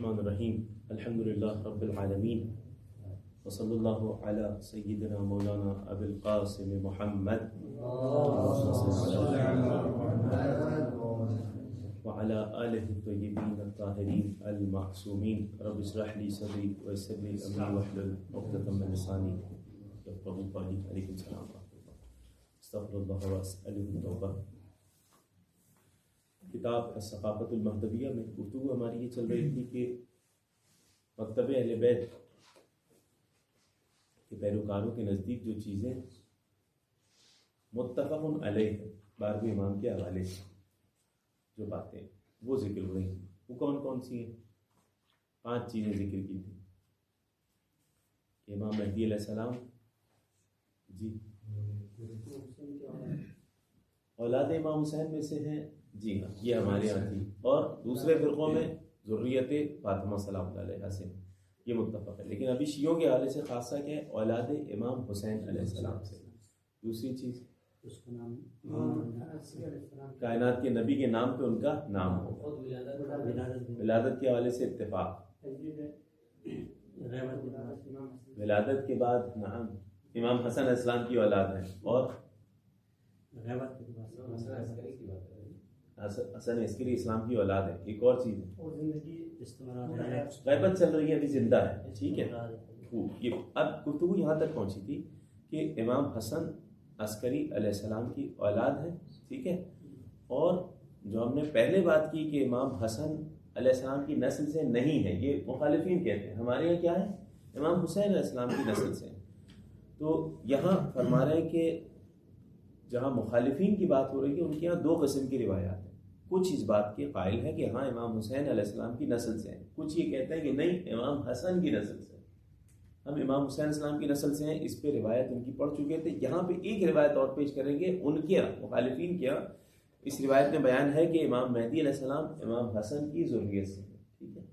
الرحمن الرحیم الحمد للہ رب العالمین وصلی اللہ علی سیدنا مولانا ابی القاسم محمد وعلى آلہ الطیبین الطاہرین المعصومین رب اشرح لی صدری ویسر لی امری واحلل عقدۃ من لسانی یفقهوا قولی. علیکم السلام ورحمۃ اللہ. استغفر اللہ واسألہ التوبہ. کتاب الثقافت المہدویہ میں گفتگو ہماری یہ چل رہی تھی کہ مکتب اہل بیت کے پیروکاروں کے نزدیک جو چیزیں متفق علیہ ہیں 12ویں امام کے حوالے سے جو باتیں وہ ذکر ہو رہی ہیں، وہ کون کون سی ہیں؟ 5 چیزیں ذکر کی تھیں. امام مہدی علیہ السلام جی اولاد امام حسین میں سے ہیں. جی ہاں، یہ ہمارے یہاں تھی، اور دوسرے فرقوں میں ذریت فاطمہ سلام اللہ علیہ سے یہ متفق ہے. لیکن ابھی شیعوں کے حوالے سے خاصہ کیا ہے؟ اولاد امام حسین علیہ السلام سے. دوسری چیز اس کا نام کائنات کے نبی کے نام پہ ان کا نام ہو. ولادت کے حوالے سے اتفاق. ولادت کے بعد نعم امام حسن علیہ السلام کی اولاد ہیں. اور حسن عسکری اسلام کی اولاد ہے. ایک اور چیز ہے غیبت چل رہی ہے، ابھی زندہ ہے. ٹھیک ہے، یہ اب گفتگو یہاں تک پہنچی تھی کہ امام حسن عسکری علیہ السلام کی اولاد ہے. ٹھیک ہے، اور جو ہم نے پہلے بات کی کہ امام حسن علیہ السلام کی نسل سے نہیں ہے، یہ مخالفین کہتے ہیں. ہمارے یہاں کیا ہے؟ امام حسین علیہ السلام کی نسل سے. تو یہاں فرما رہے ہیں کہ جہاں مخالفین کی بات ہو رہی ہے ان کے یہاں 2 قسم کی روایات ہیں. کچھ اس بات کے قائل ہیں کہ ہاں امام حسین علیہ السلام کی نسل سے ہیں، کچھ یہ کہتے ہیں کہ نہیں امام حسن کی نسل سے. ہم امام حسین علیہ السلام کی نسل سے ہیں، اس پہ روایت ان کی پڑھ چکے تھے. یہاں پہ ایک روایت اور پیش کریں گے ان کے مخالفین کے. اس روایت میں بیان ہے کہ امام مہدی علیہ السلام امام حسن کی ذریت سے ہیں. ٹھیک ہے.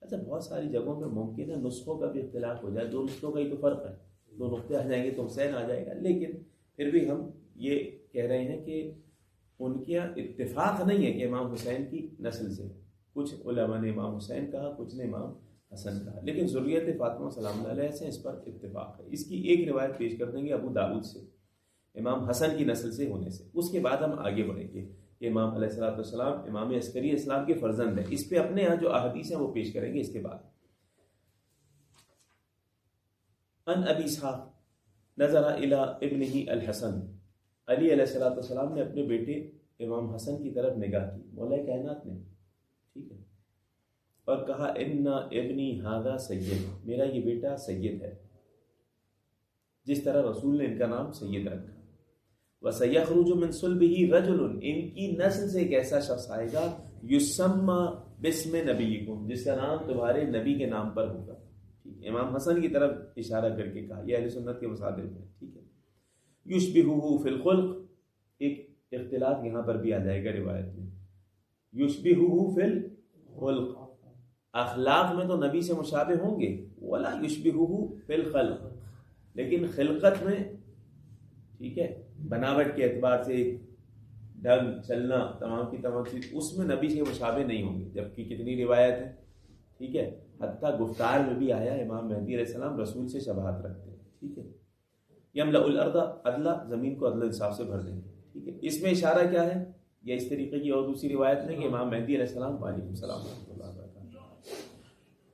اچھا، بہت ساری جگہوں پہ ممکن ہے نسخوں کا بھی اختلاف ہو جائے. 2 نسخوں کا ہی تو فرق ہے. 2 نقطے آ جائیں گے تو حسین آ جائے گا. لیکن پھر بھی ہم یہ کہہ رہے ہیں کہ ان کے اتفاق نہیں ہے کہ امام حسین کی نسل سے. کچھ علماء نے امام حسین کہا، کچھ نے امام حسن کہا، لیکن ذریت فاطمہ سلام اللہ علیہ سے اس پر اتفاق ہے. اس کی ایک روایت پیش کر دیں گے ابو داؤد سے امام حسن کی نسل سے ہونے سے. اس کے بعد ہم آگے بڑھیں گے کہ امام علیہ السلام امام عسکری اسلام کے فرزند ہیں. اس پہ اپنے یہاں جو احادیث ہیں وہ پیش کریں گے. اس کے بعد ان ابی اسحاق نظر الی ابنہ الحسن، علی علیہ السلام نے اپنے بیٹے امام حسن کی طرف نگاہ کی، مولا کائنات نے. ٹھیک ہے، اور کہا ان ابنی ھذا سید، میرا یہ بیٹا سید ہے، جس طرح رسول نے ان کا نام سید رکھا. وسیخرج من صلبہ رجل، ان کی نسل سے ایک ایسا شخص آئے گا یسمى باسم نبیکم، جس کا نام تمہارے نبی کے نام پر ہوگا. ٹھیک ہے، امام حسن کی طرف اشارہ کر کے کہا. یہ اہل سنت کے مصادر میں. ٹھیک ہے، یشبہہ فی الخلق، ایک اختلاف یہاں پر بھی آ جائے گا روایت میں. یشبہہ فی الخلق، اخلاق میں تو نبی سے مشابہ ہوں گے. ولا یشبہہ فی الخلق، لیکن خلقت میں، ٹھیک ہے، بناوٹ کے اعتبار سے ڈھنگ چلنا تمام کی تمام چیز اس میں نبی سے مشابہ نہیں ہوں گے. جبکہ کتنی روایت ہے، ٹھیک ہے، حتیٰ گفتار میں بھی آیا امام مہدی علیہ السلام رسول سے شباہت رکھتے ہیں. ٹھیک ہے، یملأ الارض عدلا، زمین کو عدل انصاف سے بھر دیں گے. ٹھیک ہے، اس میں اشارہ کیا ہے؟ یہ اس طریقے کی اور دوسری روایت نہیں کہ امام مہدی علیہ السلام وعلیکم السلام ورحمۃ اللہ وبرکاتہ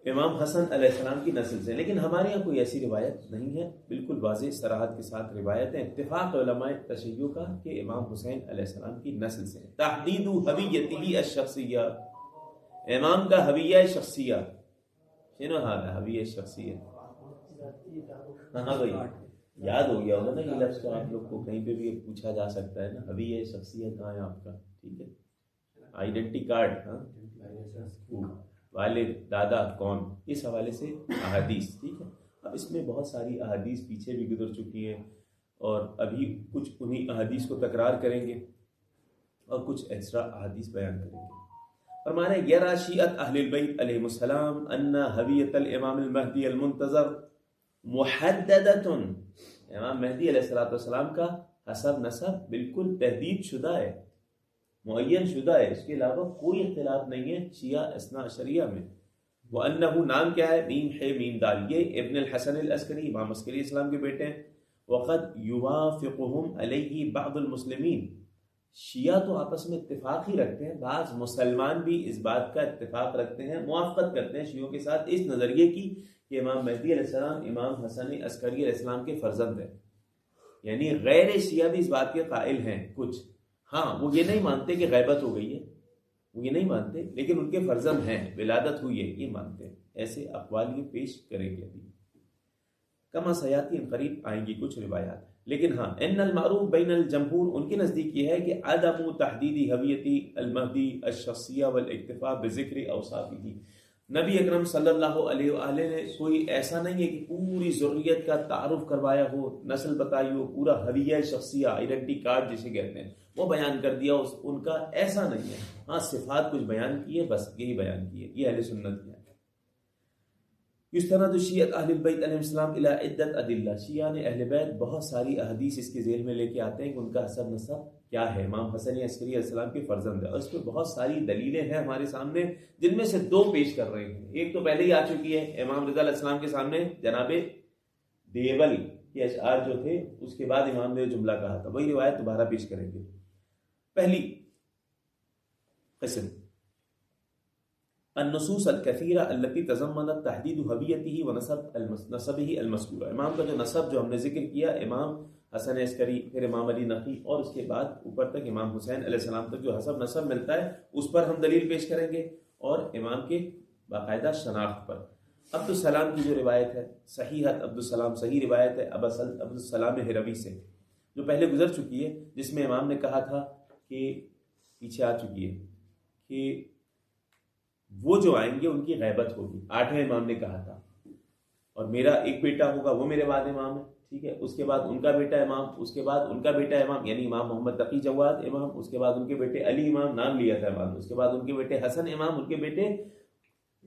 امام حسن علیہ السلام کی نسل سے. لیکن ہمارے یہاں کوئی ایسی روایت نہیں ہے. بالکل واضح صراحت کے ساتھ روایت ہے، اتفاق علماء تشیع کا کہ امام حسین علیہ السلام کی نسل سے. تحدید حویتہ الشخصیہ، امام کا حویہ شخصیہ. شنو ہذا حویہ شخصیہ؟ ہاں بھائی یاد ہو گیا ہوگا نا یہ لفظ، تو آپ لوگ کو کہیں پہ بھی پوچھا جا سکتا ہے نا، حویہ شخصیت کہاں ہے آپ کا. ٹھیک ہے، آئیڈینٹی کارڈ، ہاں، والد دادا کون، اس حوالے سے احادیث. ٹھیک ہے، اب اس میں بہت ساری احادیث پیچھے بھی گزر چکی ہیں، اور ابھی کچھ انہی احادیث کو تکرار کریں گے اور کچھ ایکسٹرا احادیث بیان کریں گے. فرمانے یرا شیعت اہل البیت علیہم السلام ان حویت الامام المہدی المنتظر محددۃ، امام مہدی علیہ السلام کا حسب نسب بالکل تحدید شدہ ہے، معین شدہ ہے، اس کے علاوہ کوئی اختلاف نہیں ہے شیعہ اثنا عشریہ میں. وَأَنَّهُ نام کیا ہے؟ میم ہے میم دال، یہ ابن الحسن العسکری، امام عسکری اسلام کے بیٹے ہیں. وقد يوافقهم علیہ بعض المسلمین، شیعہ تو آپس میں اتفاق ہی رکھتے ہیں، بعض مسلمان بھی اس بات کا اتفاق رکھتے ہیں، موافقت کرتے ہیں شیعوں کے ساتھ اس نظریے کی کہ امام مہدی علیہ السلام امام حسن عسکری علیہ السلام کے فرزند ہیں. یعنی غیر شیعہ بھی اس بات کے قائل ہیں کچھ، ہاں وہ یہ نہیں مانتے کہ غیبت ہو گئی ہے، وہ یہ نہیں مانتے، لیکن ان کے فرزند ہیں، ولادت ہوئی ہے، یہ مانتے ہیں. ایسے اقوال یہ پیش کریں گے ابھی کما سیاتی، ان قریب آئیں گی کچھ روایات. لیکن ہاں ان المعروف بین الجمہور، ان کے نزدیک یہ ہے کہ عدم تحدید ہویتی المہدی الشخصیہ والاکتفاء بذکر اوصافہ. نبی اکرم صلی اللہ علیہ وآلہ نے کوئی ایسا نہیں ہے کہ پوری ذریت کا تعارف کروایا ہو، نسل بتائی ہو، پورا ہویہ شخصیہ، آئیڈینٹی کارڈ جسے کہتے ہیں وہ بیان کر دیا، ان کا ایسا نہیں ہے. ہاں صفات کچھ بیان کیے، بس یہی بیان کیے، یہ اہل سنت ہے. یستند شیعۃ اہل البیت علیہ السلام الی عدۃ ادلہ، شیعہ نے اہل بیت بہت ساری احادیث اس کے ذیل میں لے کے آتے ہیں کہ ان کا حسب نسب کیا ہے، امام حسن عسکری علیہ السلام کے فرزند ہے، اور اس پہ بہت ساری دلیلیں ہیں ہمارے سامنے، جن میں سے دو پیش کر رہے ہیں. ایک تو پہلے ہی آ چکی ہے، امام رضا علیہ السلام کے سامنے جناب دیول کے اشعار جو تھے، اس کے بعد امام نے جملہ کہا تھا، وہی روایت دوبارہ پیش کریں گے. پہلی قسم النصوص الکثیرہ التي تضمنت تحدید ہویتہ ونسبہ المذکورہ، امام کا جو نسب جو ہم نے ذکر کیا، امام حسن عسکری، پھر امام علی نقی، اور اس کے بعد اوپر تک امام حسین علیہ السلام تک جو حسب نسب ملتا ہے، اس پر ہم دلیل پیش کریں گے، اور امام کے باقاعدہ شناخت پر. عبد السلام کی جو روایت ہے، صحیحت عبد السلام، صحیح روایت ہے عبد السلام ہروی سے، جو پہلے گزر چکی ہے، جس میں امام نے کہا تھا کہ پیچھے آ چکی ہے کہ وہ جو آئیں گے ان کی غیبت ہوگی، 8ویں امام نے کہا تھا، اور میرا ایک بیٹا ہوگا، وہ میرے بعد امام ہے، ٹھیک ہے، اس کے بعد ان کا بیٹا امام، اس کے بعد ان کا بیٹا امام، یعنی امام محمد تقی جواد امام، اس کے بعد ان کے بیٹے علی امام، نام لیا تھا امام، اس کے بعد ان کے بیٹے حسن امام، ان کے بیٹے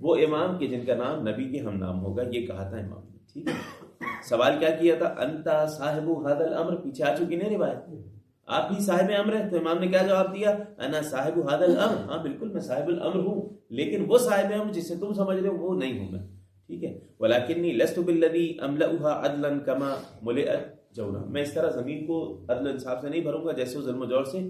وہ امام کہ جن کا نام نبی کے ہم نام ہوگا، یہ کہا تھا امام نے. ٹھیک ہے، سوال کیا کیا تھا؟ انتا صاحب ھذا الامر، پیچھے آ چکی نہیں روایت، آپ ہی صاحب امر ہیں. تو امام نے کیا جواب دیا؟ انا صاحب ھذا الامر، ہاں بالکل میں صاحب الامر ہوں، لیکن وہ صاحب امر جسے تم سمجھ رہے ہو وہ نہیں ہوں میں. ٹھیک ہے، ولکنی لست بالذی املؤها عدلا کما ملئت جورا، میں اس طرح زمین کو عدل انصاف سے نہیں بھروں گا جیسے وہ ظلم و جور سے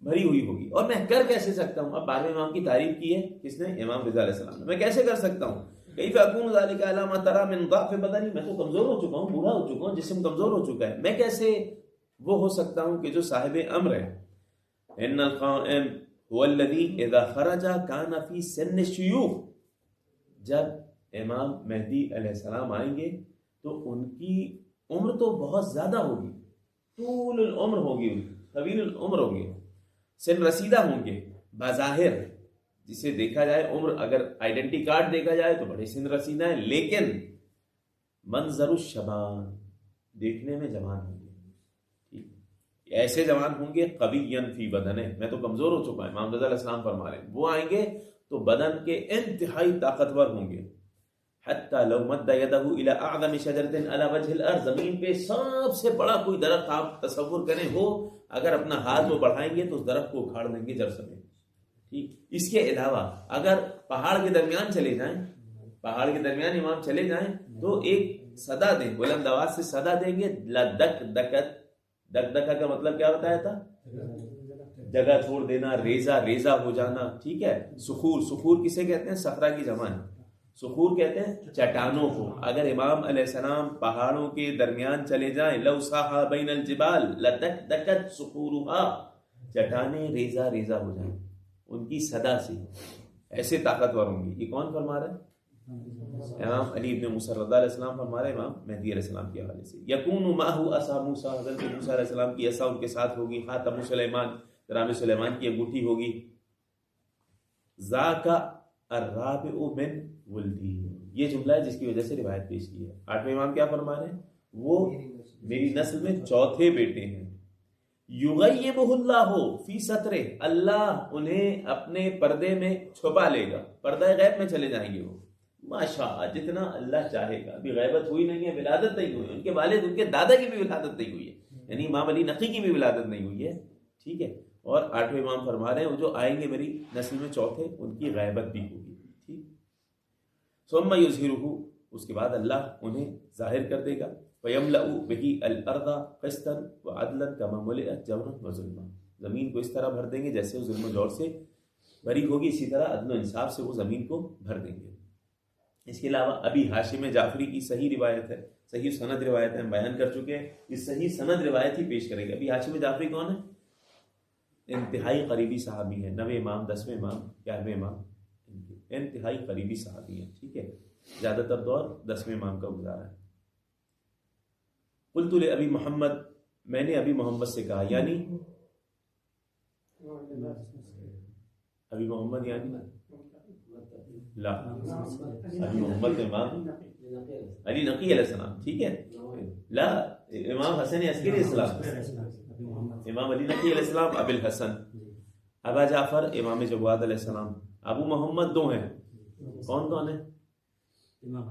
بھری ہوئی ہوگی. اور میں کر کیسے سکتا ہوں؟ اب 12ویں امام کی تعریف کی ہے کس نے؟ امام رضا علیہ السلام نے. میں کیسے کر سکتا ہوں؟ کیف اکون ذلک علی ما تری من ضعف بدنی، میں تو کمزور ہو چکا ہوں، بوڑھا ہو چکا ہوں، جسم کمزور ہو چکا ہے، میں کیسے وہ ہو سکتا ہوں کہ جو صاحب امر ہے. ان القائم هو الذي اذا خرج كان في سن الشيوخ، جب امام مہدی علیہ السلام آئیں گے تو ان کی عمر تو بہت زیادہ ہوگی، طول العمر ہوگی، طویل العمر ہوں گے، سن رسیدہ ہوں گے بظاہر، جسے دیکھا جائے عمر، اگر آئیڈینٹی کارڈ دیکھا جائے تو بڑے سن رسیدہ ہیں، لیکن منظر الشبان، دیکھنے میں جوان ہوں گے، ایسے جوان ہوں گے قوی فی بدنہ، میں تو کمزور ہو چکا ہے، امام رضا علیہ السلام فرما رہے ہیں، وہ آئیں گے تو بدن کے انتہائی طاقتور ہوں گے. حتی لو مد یدہ الی اعظم شجرۃ علی وجہ الارض، زمین پہ سب سے بڑا کوئی درخت آپ تصور کریں ہو، اگر اپنا ہاتھ وہ بڑھائیں گے تو اس درخت کو اکھاڑ دیں گے جڑ سمیت. ٹھیک، اس کے علاوہ اگر پہاڑ کے درمیان چلے جائیں، پہاڑ کے درمیان امام چلے جائیں تو ایک صدا دیں، بلند آواز سے صدا دیں گے، لدک دکت، دک دکا کا مطلب کیا بتایا تھا؟ جگہ چھوڑ دینا، ریزہ ریزہ ہو جانا. ٹھیک ہے، صخور، صخور کسے کہتے ہیں؟ صخرہ کی جمع ہے، صخور کہتے ہیں چٹانوں کو. اگر امام علیہ السلام پہاڑوں کے درمیان چلے جائیں، لو صاحا بین الجبال لدک دکت صخورها، چٹانیں ریزہ ریزہ ہو جائیں ان کی صدا سے، ایسے طاقتور ہوں گی. یہ کون فرما رہا ہے؟ امام علی ابن موسیٰ رضی اللہ علیہ السلام فرما رہے ہیں امام مہدی علیہ السلام کے حوالے سے. یکون معه عصا موسیٰ، حضرت موسیٰ علیہ السلام کی عصا ان کے ساتھ ہوگی. خاتم سلیمان، رام سلیمان کی انگوٹھی ہوگی. ذاک الرابع من ولدی، یہ جملہ ہے جس کی وجہ سے روایت پیش کی ہے. 8ویں امام کیا فرما رہے ہیں؟ وہ میری نسل میں چوتھے بیٹے ہیں. یغیبہ اللہ فی سترہ، اللہ انہیں اپنے پردے میں چھپا لے گا، پردہ غیب میں چلے جائیں گے وہ، ماشاء جتنا اللہ چاہے گا. ابھی غیبت ہوئی نہیں ہے، ولادت نہیں ہوئی، ان کے والد، ان کے دادا کی بھی ولادت نہیں ہوئی ہے، یعنی امام علی نقی کی بھی ولادت نہیں ہوئی ہے. ٹھیک ہے، اور 8ویں امام فرما رہے ہیں وہ جو آئیں گے میری نسل میں چوتھے، ان کی غیبت بھی ہوگی. ٹھیک، ثم یظہرہ، اس کے بعد اللہ انہیں ظاہر کر دے گا، فیملأ بہ الارض قسطا وعدلا کما ملئت جورا وظلما، زمین کو اس طرح بھر دیں گے جیسے وہ ظلم و جور سے بھری ہوگی، اسی طرح عدل و انصاف سے وہ زمین کو بھر دیں گے۔ اس کے علاوہ ابی ہاشم جعفری کی صحیح روایت ہے، صحیح سند روایت ہے، ہم بیان کر چکے ہیں، اس صحیح سند روایت ہی پیش کریں گے۔ ابی ہاشم جعفری کون ہے؟ انتہائی قریبی صحابی ہیں، 9ویں امام، 10ویں امام، 11ویں امام، انتہائی قریبی صحابی ہیں، ٹھیک ہے، زیادہ تر دور 10ویں امام کا گزارا ہے۔ قلت لابی محمد، میں نے ابی محمد سے کہا، یعنی ابی محمد یعنی لا، ابی محمد امام علی نقی علیہ السلام، ٹھیک ہے، لا، امام حسن عسکری علیہ السلام، امام علی نقی علیہ السلام، ابی الحسن، ابا جعفر امام جواد علیہ السلام، ابو محمد دو ہیں، کون کون ہیں؟ امام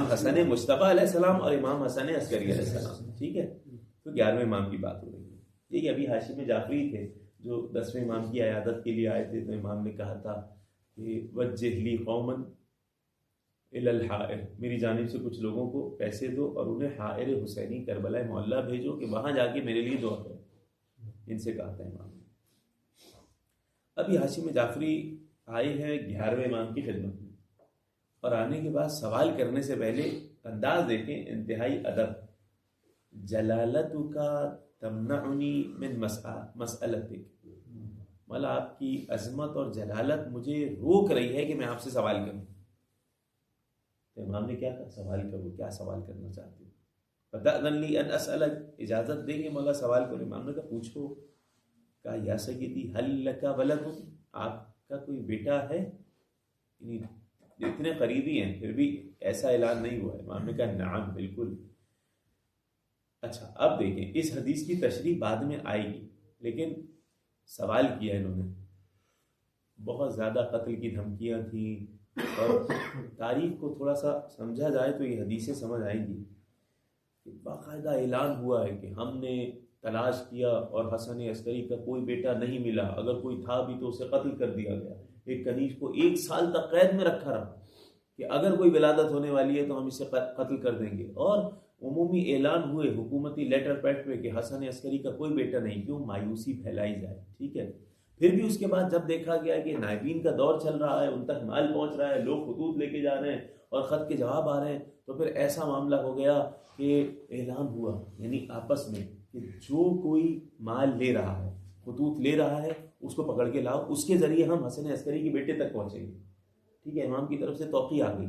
حسن مصطفیٰ علیہ السلام اور امام حسن عسکری علیہ السلام، ٹھیک ہے، تو 11ویں امام کی بات ہو رہی ہے۔ یہ ابھی ہاشم جعفری تھے جو 10ویں امام کی عیادت کے لیے آئے تھے، تو امام نے کہا تھا کہ وجہ لی قوما الی الحائر، میری جانب سے کچھ لوگوں کو پیسے دو اور انہیں حائر حسینی کربلا معلیٰ بھیجو کہ وہاں جا کے میرے لیے دعا کرو، ان سے کہا تھا امام نے۔ ابھی ہاشم جعفری آئے ہیں 11ویں امام کی خدمت میں، اور آنے کے بعد سوال کرنے سے پہلے انداز دیکھیں، انتہائی ادب، جلالتک تمنعنی من مسئلتک، مطلب آپ کی عظمت اور جلالت مجھے روک رہی ہے کہ میں آپ سے سوال کروں۔ تو امام نے کیا کہا؟ سوال کرو، کیا سوال کرنا چاہتے ہو؟ فَتَأْذَنْ لِي أَنْ أَسْأَلَكَ، اجازت دیں گے مولا سوال کرو؟ امام نے کہا پوچھو۔ کہا یا سیدی هل لَكَ وَلَدٌ، آپ کا کوئی بیٹا ہے؟ یعنی اتنے قریبی ہیں پھر بھی ایسا اعلان نہیں ہوا ہے۔ امام نے کہا نعم، بالکل۔ اچھا اب دیکھیں، اس حدیث کی تشریح بعد میں آئے گی، لیکن سوال کیا انہوں نے، بہت زیادہ قتل کی دھمکیاں تھیں، اور تاریخ کو تھوڑا سا سمجھا جائے تو یہ حدیثیں سمجھ آئیں گی کہ باقاعدہ اعلان ہوا ہے کہ ہم نے تلاش کیا اور حسن عسکری کا کوئی بیٹا نہیں ملا، اگر کوئی تھا بھی تو اسے قتل کر دیا گیا۔ ایک کنیز کو 1 سال تک قید میں رکھا رہا کہ اگر کوئی ولادت ہونے والی ہے تو ہم اسے قتل کر دیں گے، اور عمومی اعلان ہوئے حکومتی لیٹر پیڈ پہ کہ حسن عسکری کا کوئی بیٹا نہیں، کیوں؟ مایوسی پھیلائی جائے، ٹھیک ہے۔ پھر بھی اس کے بعد جب دیکھا گیا کہ نائبین کا دور چل رہا ہے، ان تک مال پہنچ رہا ہے، لوگ خطوط لے کے جا رہے ہیں اور خط کے جواب آ رہے ہیں، تو پھر ایسا معاملہ ہو گیا کہ اعلان ہوا، یعنی آپس میں، کہ جو کوئی مال لے رہا ہے، خطوط لے رہا ہے، اس کو پکڑ کے لاؤ، اس کے ذریعے ہم حسن عسکری کے بیٹے تک پہنچیں گے، ٹھیک ہے۔ امام کی طرف سے توقیع آ گئی،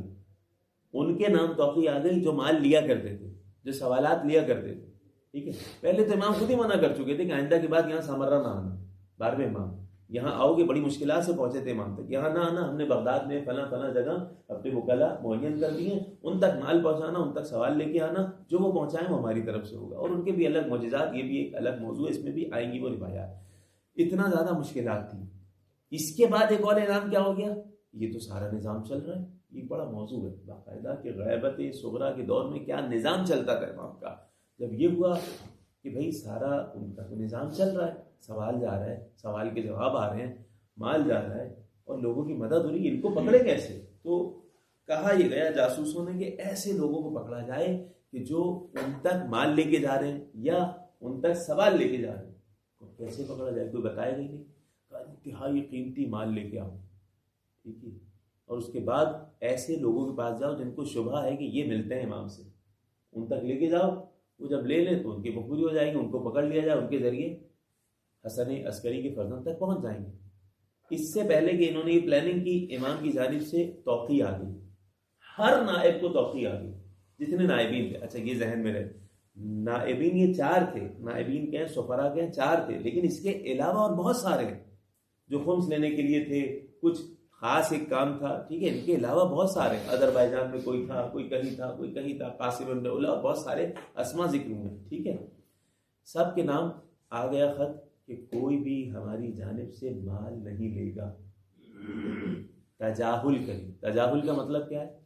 ان کے نام توقیع آ گئی جو مال لیا کرتے تھے، جو سوالات لیا کرتے تھے، ٹھیک ہے۔ پہلے تو امام خود ہی منع کر چکے تھے کہ آئندہ کے بعد یہاں سامرہ نہ آنا، 12ویں امام یہاں آؤ گے، بڑی مشکلات سے پہنچے تھے امام تک، یہاں نہ آنا، ہم نے بغداد میں فلاں فلاں جگہ اپنے وکلا معین کر دیے، ان تک مال پہنچانا، ان تک سوال لے کے آنا، جو وہ پہنچائیں وہ ہماری طرف سے ہوگا۔ اور ان کے بھی الگ معجزات، یہ بھی ایک الگ موضوع ہے، اس میں بھی آئیں گی وہ روایات۔ اتنا زیادہ مشکلات تھیں۔ اس کے بعد ایک اور اعلان کیا ہو گیا، یہ تو سارا نظام چل رہا ہے، یہ بڑا موضوع ہے باقاعدہ کہ غیبت صغریٰ کے دور میں کیا نظام چلتا تھا امام کا۔ جب یہ ہوا کہ بھئی سارا ان کا تو نظام چل رہا ہے، سوال جا رہا ہے، سوال کے جواب آ رہے ہیں، مال جا رہا ہے، اور لوگوں کی مدد ہو رہی ہے، ان کو پکڑے کیسے؟ تو کہا یہ گیا جاسوسوں نے کہ ایسے لوگوں کو پکڑا جائے کہ جو ان تک مال لے کے جا رہے ہیں یا ان تک سوال لے کے جا رہے ہیں۔ کیسے پکڑا جائے؟ کوئی بتائے گا ہی نہیں۔ انتہائی قیمتی مال لے کے آؤ، ٹھیک ہے، اور اس کے بعد ایسے لوگوں کے پاس جاؤ جن کو شبہ ہے کہ یہ ملتے ہیں امام سے، ان تک لے کے جاؤ، وہ جب لے لیں تو ان کی مقبولی ہو جائے گی، ان کو پکڑ لیا جائے، ان کے ذریعے حسن عسکری کے فرزند تک پہنچ جائیں گے۔ اس سے پہلے کہ انہوں نے یہ پلاننگ کی، امام کی جانب سے توقیع آ گئی، ہر نائب کو توقیع آ گئی، جتنے نائبین تھے۔ اچھا یہ ذہن میں رہے، نائبین یہ 4 تھے، نائبین کے ہیں، سفراء کے ہیں، 4 تھے، لیکن اس کے علاوہ اور بہت سارے ہیں جو خمس لینے کے لیے تھے، کچھ خاص ایک کام تھا، ٹھیک ہے۔ ان کے علاوہ بہت سارے، اذربائیجان میں کوئی تھا، کوئی کہیں تھا، کوئی کہیں تھا، قاسم بن اولا، اور بہت سارے اسما ذکر ہوئے، ٹھیک ہے۔ سب کے نام آ گیا خط کہ کوئی بھی ہماری جانب سے مال نہیں لے گا، تجاہل کریں۔ تجاہل کا مطلب کیا ہے؟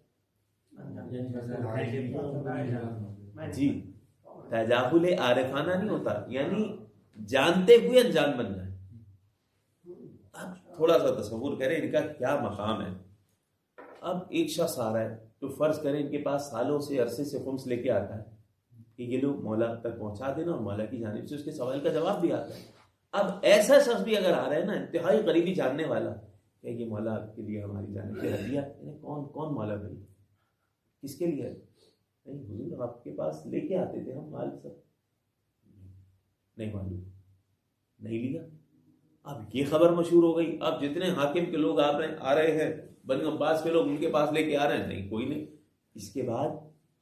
جی، تجاہل عارفانہ نہیں ہوتا، یعنی جانتے ہوئے انجان بن جائے۔ اب تھوڑا سا تصور کریں ان کا کیا مقام ہے۔ اب ایک شخص آ رہا ہے تو فرض کریں ان کے پاس سالوں سے عرصے سے خمس لے کے آتا ہے کہ یہ لوگ مولا تک پہنچا دینا، اور مولا کی جانب سے اس کے سوال کا جواب بھی آتا ہے. اب ایسا شخص بھی اگر آ رہا ہے نا انتہائی قریبی جاننے والا کہ یہ مولا کے لیے ہماری جانب سے ہدیہ، کون مولا بھائی کس کے لیے؟ نہیں حضور آپ کے پاس لے کے آتے تھے ہم مال سب. نہیں معلوم، نہیں لیا. اب یہ خبر مشہور ہو گئی، اب جتنے حاکم کے لوگ آ رہے ہیں، بنی عباس کے لوگ ان کے پاس لے کے آ رہے ہیں، نہیں کوئی نہیں. اس کے بعد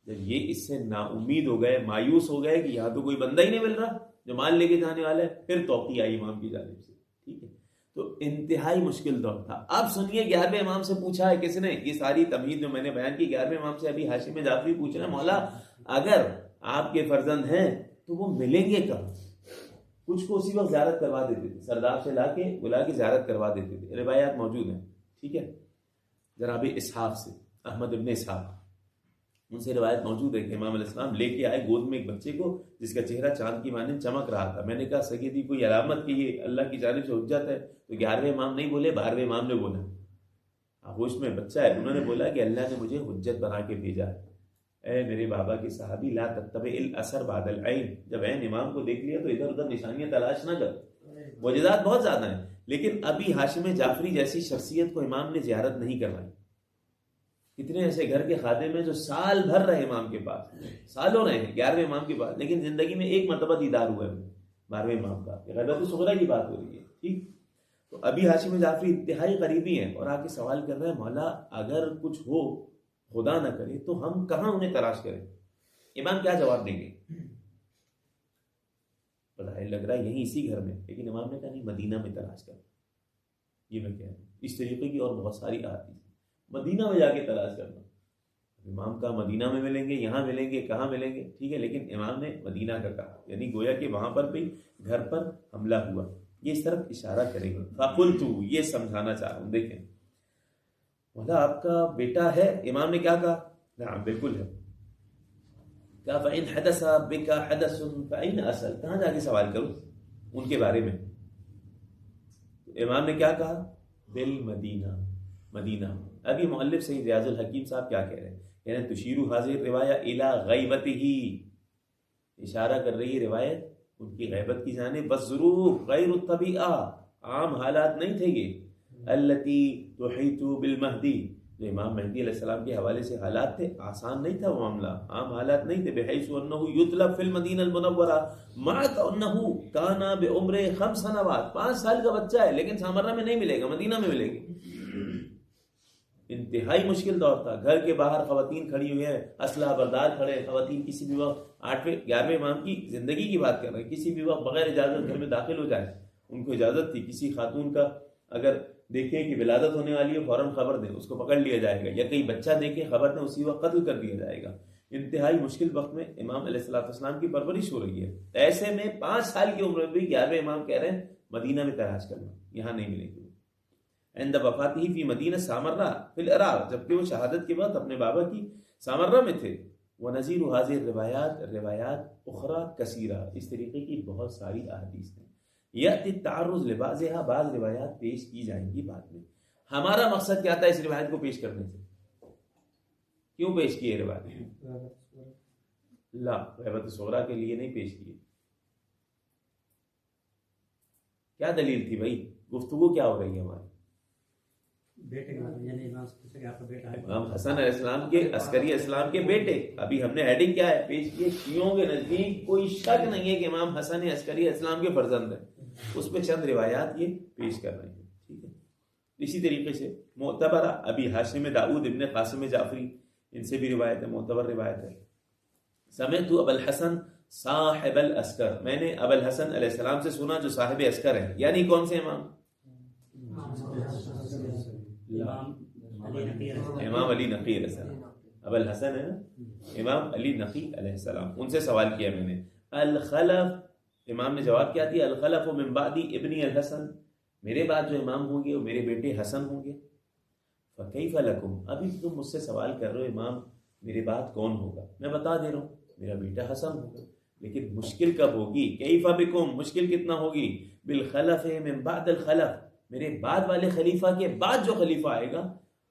جب یہ اس سے نا امید ہو گئے، مایوس ہو گئے کہ یہاں تو کوئی بندہ ہی نہیں مل رہا جو مال لے کے جانے والا ہے، پھر توقیع آئی امام کی جانب سے. ٹھیک ہے، تو انتہائی مشکل دور تھا. اب سنیے 11ویں امام سے پوچھا ہے کس نے، یہ ساری تمہید جو میں نے بیان کی 11ویں امام سے ابھی ہاشم جعفری پوچھ رہے ہیں مولا اگر آپ کے فرزند ہیں تو وہ ملیں گے کب؟ کچھ کو اسی وقت زیارت کروا دیتے تھے، سردار سے بلا کے زیارت کروا دیتے تھے. روایات موجود ہیں. ٹھیک ہے، جناب اسحاق سے، احمد ابن اسحاق، ان سے روایت موجود ہے کہ امام علیہ السلام لے کے آئے گود میں ایک بچے کو جس کا چہرہ چاند کی مانند چمک رہا تھا. میں نے کہا سیدی کوئی علامت کہ یہ اللہ کی جانب سے حجت ہے؟ تو 11ویں امام نہیں بولے، 12ویں امام نے بولا. آغوش میں بچہ ہے، انہوں نے بولا کہ اللہ نے مجھے حجت بنا کے بھیجا ہے. اے میرے بابا کے صحابی، لا تتبع الاثر بعد العین، جب عین امام کو دیکھ لیا تو ادھر ادھر نشانیاں تلاش نہ کر. معجزات بہت زیادہ ہیں، لیکن ابھی ہاشم جعفری جیسی شخصیت کو امام نے زیارت نہیں کروائی. کتنے ایسے گھر کے خادم ہیں جو سال بھر رہے امام کے پاس، سالوں رہے ہیں 11ویں امام کے پاس، لیکن زندگی میں ایک مرتبہ دیدار ہوا ہے 12ویں امام کا. غیبت صغریٰ کی بات ہو رہی ہے. ٹھیک، تو ابھی ہاشم جعفری انتہائی قریبی ہیں اور آ کے سوال کر رہے ہیں مولا اگر کچھ ہو خدا نہ کرے تو ہم کہاں انہیں تلاش کریں؟ امام کیا جواب دیں گے؟ بظاہر لگ رہا ہے یہیں اسی گھر میں، لیکن امام نے کہا نہیں مدینہ میں تلاش کر. یہ میں کہہ رہا ہوں اس طریقے کی اور بہت ساری احادیث، مدینہ میں جا کے تلاش کرنا. امام کا مدینہ میں ملیں گے، یہاں ملیں گے، کہاں ملیں گے؟ ٹھیک ہے، لیکن امام نے مدینہ کا کہا، یعنی گویا کہ وہاں پر بھی گھر پر حملہ ہوا. یہ اس طرف اشارہ کریں گے. فقلت، یہ سمجھانا چاہ رہا ہوں. دیکھیں مولا آپ کا بیٹا ہے، امام نے کیا کہا؟ نعم بالکل ہے. کہا فَإِنْ حَدَثَ بِكَ حَدَثٌ فَأَيْنَ أَسْأَلُ، کہاں جا کے سوال کروں ان کے بارے میں؟ امام نے کیا کہا؟ بالمدینہ، مدینہ. ابھی مؤلف سید ریاض الحکیم صاحب کیا کہہ رہے ہیں؟ کہہ رہے ہیں تشیر حاضر روایہ الی غیبتہ، اشارہ کر رہی ہے روایت ان کی غیبت کی جانب. والظروف غیر الطبیعہ، عام حالات نہیں تھے یہ. التی تحیط بالمہدی، جو امام مہدی علیہ السلام کے حوالے سے حالات تھے، آسان نہیں تھا وہ معاملہ، عام حالات نہیں تھے. بحیث انہ یطلب فی المدینہ المنورہ مع انہ کان بعمر 5 سنوات، 5 سال کا بچہ ہے لیکن سامرہ میں نہیں ملے گا، مدینہ میں ملے گا. انتہائی مشکل دور تھا. گھر کے باہر خواتین کھڑی ہوئی ہیں، اسلحہ بردار کھڑے. خواتین کسی بھی وقت 8ویں 11ویں امام کی زندگی کی بات کر رہے ہیں، کسی بھی وقت بغیر اجازت گھر میں داخل ہو جائے. ان کو اجازت تھی. کسی خاتون کا اگر دیکھیں کہ ولادت ہونے والی ہے فوراً خبر دیں، اس کو پکڑ لیا جائے گا، یا کہیں بچہ دیکھیں خبر دیں، اسی وقت قتل کر دیا جائے گا. انتہائی مشکل وقت میں امام علیہ السلام کی پرورش ہو رہی ہے. ایسے میں 5 سال کی عمر میں بھی 11ویں امام کہہ رہے ہیں مدینہ میں تلاش کرنا، یہاں نہیں ملے گی. عند وفاتہ فی مدینہ سامرہ فی العراق، جبکہ وہ شہادت کے بعد اپنے بابا کی سامرہ میں تھے. ونظیر حاضر روایات اخرى کثیرہ، اس طریقے کی بہت ساری احادیث ہیں. یأتی التعرض لبعضها، بعض روایات پیش کی جائیں گی بعد میں. ہمارا مقصد کیا تھا اس روایت کو پیش کرنے سے؟ کیوں پیش کیے روایت؟ لا، غیبت صغریٰ کے لیے نہیں پیش کیے. کیا دلیل تھی بھائی؟ گفتگو کیا ہو رہی ہے ہماری؟ امام حسن علیہ السلام کے، عسکری اسلام کے بیٹے. ابھی ہم نے ہیڈنگ کیا ہے پیش کی؟ شیعوں کے نزدیک کوئی شک نہیں ہے کہ امام حسن عسکری اسلام کے فرزند ہیں. اس پہ چند روایات یہ پیش کر رہے ہیں. ٹھیک ہے، اسی طریقے سے معتبرہ ابھی ہاشم داؤد ابن قاسم جعفری، ان سے بھی روایت ہے، معتبر روایت ہے. سمعت ابو الحسن صاحب العسکر، میں نے ابو الحسن علیہ السلام سے سنا جو صاحب عسکر ہیں. یعنی کون سے امام؟ امام علی نقی علیہ السلام. ابو الحسن ہے نا، امام علی نقی علیہ السلام. ان سے سوال کیا میں نے. الخلف، امام نے جواب کیا دیا؟ الخلف من بعدی ابنی الحسن، میرے بعد جو امام ہوں گے وہ میرے بیٹے حسن ہوں گے. فکیف لکم، ابھی تم مجھ سے سوال کر رہے ہو امام میرے بعد کون ہوگا. میں بتا دے رہا ہوں میرا بیٹا حسن ہوگا. لیکن مشکل کب ہوگی؟ کیف بکم، مشکل کتنا ہوگی؟ بالخلف من بعد الخلف، میرے بعد والے خلیفہ کے بعد جو خلیفہ آئے گا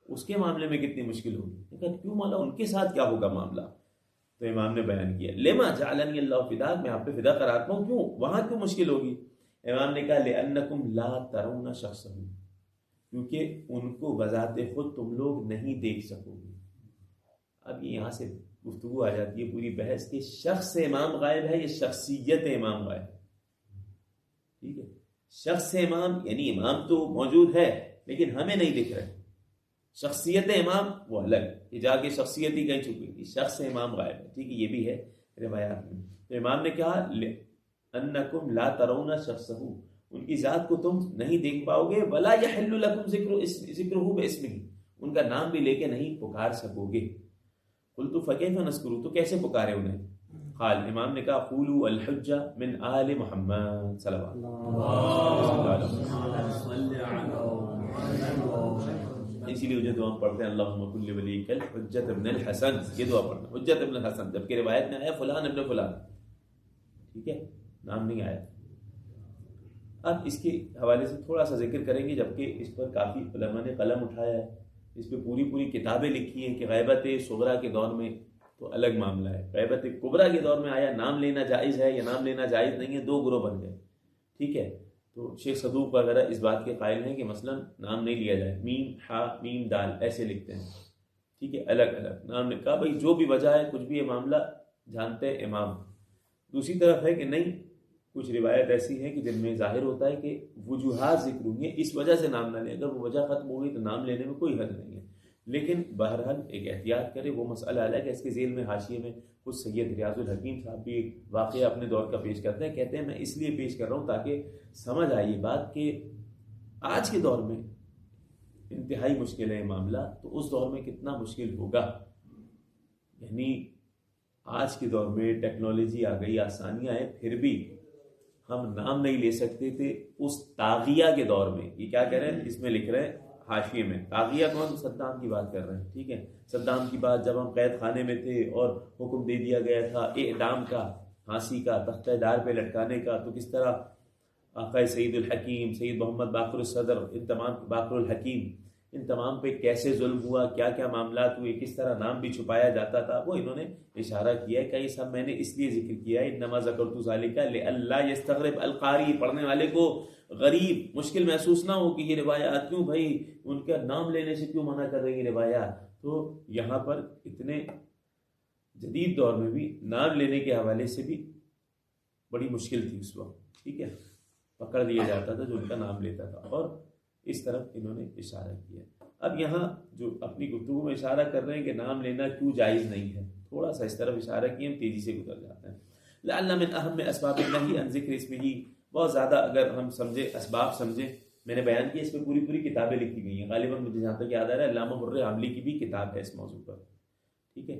اس کے معاملے میں کتنی مشکل ہوگی. کہا کیوں مولا ان کے ساتھ کیا ہوگا معاملہ؟ تو امام نے بیان کیا لما جعلنی اللہ فداک، میں آپ پہ فدا کراتا ہوں، کیوں وہاں کیوں مشکل ہوگی؟ امام نے کہا لأنکم لا ترون شخصہ، کیونکہ ان کو بذات خود تم لوگ نہیں دیکھ سکو گے. اب یہاں سے گفتگو آ جاتی ہے پوری بحث کہ شخص امام غائب ہے یا شخصیت امام غائب ہے. ٹھیک ہے، شخص امام یعنی امام تو موجود ہے لیکن ہمیں نہیں دکھ رہے. شخصیت امام وہ الگ کہ جا کے شخصیت ہی کہیں چھپی گی، شخص امام غائب ہے. ٹھیک ہے، یہ بھی ہے روایات میں. تو امام نے کہا انکم لا ترون شخصہ، ان کی ذات کو تم نہیں دیکھ پاؤ گے. ولا یحل لکم ذکرہ باسمہ، ان کا نام بھی لے کے نہیں پکار سکو گے. قلت فکیف نذکرہ، تو کیسے پکارے انہیں؟ قال، امام نے کہا قولوا الحجہ من آل محمد صلی اللہ علیہ وسلم. اسی لیے جو دعا پڑھتے ہیں اللہم کل ولیک الحجۃ ابن الحسن، یہ دعا پڑھنا حجت ابن الحسن، جبکہ روایت میں آیا فلان ابن فلان. ٹھیک ہے، نام نہیں آیا. اب اس کے حوالے سے تھوڑا سا ذکر کریں گے، جبکہ اس پر کافی علماء نے قلم اٹھایا ہے، اس پہ پوری کتابیں لکھی ہیں کہ غیبت صغریٰ کے دور میں تو الگ معاملہ ہے، غیبت کبریٰ کے دور میں آیا نام لینا جائز ہے یا نام لینا جائز نہیں ہے، دو گروہ بن گئے. ٹھیک ہے، تو شیخ صدوق وغیرہ اس بات کے قائل ہیں کہ مثلا نام نہیں لیا جائے، میم ہا میم دال ایسے لکھتے ہیں. ٹھیک ہے، الگ الگ نام نے کہا بھائی جو بھی وجہ ہے کچھ بھی یہ معاملہ جانتے ہیں امام. دوسری طرف ہے کہ نہیں، کچھ روایت ایسی ہیں کہ جن میں ظاہر ہوتا ہے کہ وجوہات ذکر ہوں گے، اس وجہ سے نام نہ لیں. اگر وہ وجہ ختم ہو گئی تو نام لینے میں کوئی حرج نہیں ہے، لیکن بہرحال ایک احتیاط کرے. وہ مسئلہ الگ ہے. اس کے ذیل میں حاشیے میں خود سید ریاض الحکیم صاحب بھی ایک واقعہ اپنے دور کا پیش کرتے ہیں. کہتے ہیں میں اس لیے پیش کر رہا ہوں تاکہ سمجھ آئی بات کہ آج کے دور میں انتہائی مشکل ہے معاملہ، تو اس دور میں کتنا مشکل ہوگا. یعنی آج کے دور میں ٹیکنالوجی آ گئی، آسانیاں ہیں، پھر بھی ہم نام نہیں لے سکتے تھے اس طاغیہ کے دور میں. یہ کیا کہہ رہے ہیں، اس میں لکھ رہے ہیں حاشیے میں، طاغیہ کون؟ صدام کی بات کر رہے ہیں. ٹھیک ہے، صدام کی بات جب ہم قید خانے میں تھے اور حکم دے دیا گیا تھا اعدام کا، پھانسی کا، تختہ دار پہ لٹکانے کا، تو کس طرح آقا سید الحکیم، سید محمد باقر الصدر، ان تمام باقر الحکیم، ان تمام پہ کیسے ظلم ہوا، کیا کیا معاملات ہوئے، کس طرح نام بھی چھپایا جاتا تھا، وہ انہوں نے اشارہ کیا ہے کہ یہ سب میں نے اس لیے ذکر کیا ہے انما ذکرت ذالک لئلا یستغرب القاری، پڑھنے والے کو غریب مشکل محسوس نہ ہو کہ یہ روایات کیوں بھائی ان کا نام لینے سے کیوں منع کر رہی ہیں روایات. تو یہاں پر اتنے جدید دور میں بھی نام لینے کے حوالے سے بھی بڑی مشکل تھی اس وقت. ٹھیک ہے، پکڑ لیا جاتا تھا جو ان کا نام لیتا تھا، اور اس طرف انہوں نے اشارہ کیا. اب یہاں جو اپنی گفتگو میں اشارہ کر رہے ہیں کہ نام لینا کیوں جائز نہیں ہے، تھوڑا سا اس طرف اشارہ کیے، ہم تیزی سے گزر جاتے ہیں. لعل من اہم اسباب النہی عن ذکر اسمہ، بہت زیادہ اگر ہم سمجھے اسباب سمجھیں، میں نے بیان کیا اس پہ پوری کتابیں لکھی گئی ہیں. غالباً مجھے جہاں تک یاد آ رہا ہے علامہ مرر عاملی کی بھی کتاب ہے اس موضوع پر. ٹھیک ہے،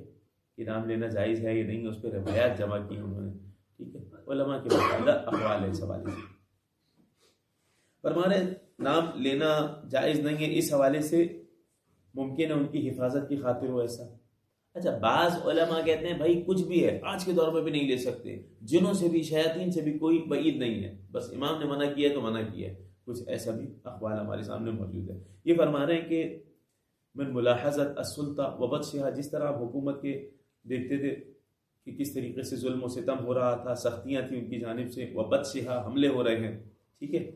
کہ نام لینا جائز ہے یا نہیں، اس پہ روایات جمع کی انہوں نے. ٹھیک ہے، علماء کے متعلقہ اقوال ہے اس حوالے سے. فرمانے نام لینا جائز نہیں ہے، اس حوالے سے ممکن ہے ان کی حفاظت کی خاطر ہو ایسا. اچھا، بعض علماء کہتے ہیں بھائی کچھ بھی ہے، آج کے دور میں بھی نہیں لے سکتے، جنوں سے بھی شیاطین سے بھی کوئی بعید نہیں ہے، بس امام نے منع کیا ہے تو منع کیا ہے. کچھ ایسا بھی اقوال ہمارے سامنے موجود ہے. یہ فرما رہے ہیں کہ من ملاحظت السلطہ وبطشها، جس طرح آپ حکومت کے دیکھتے تھے کہ کس طریقے سے ظلم و ستم ہو رہا تھا، سختیاں تھیں ان کی جانب سے، وبطشها حملے ہو رہے ہیں. ٹھیک ہے،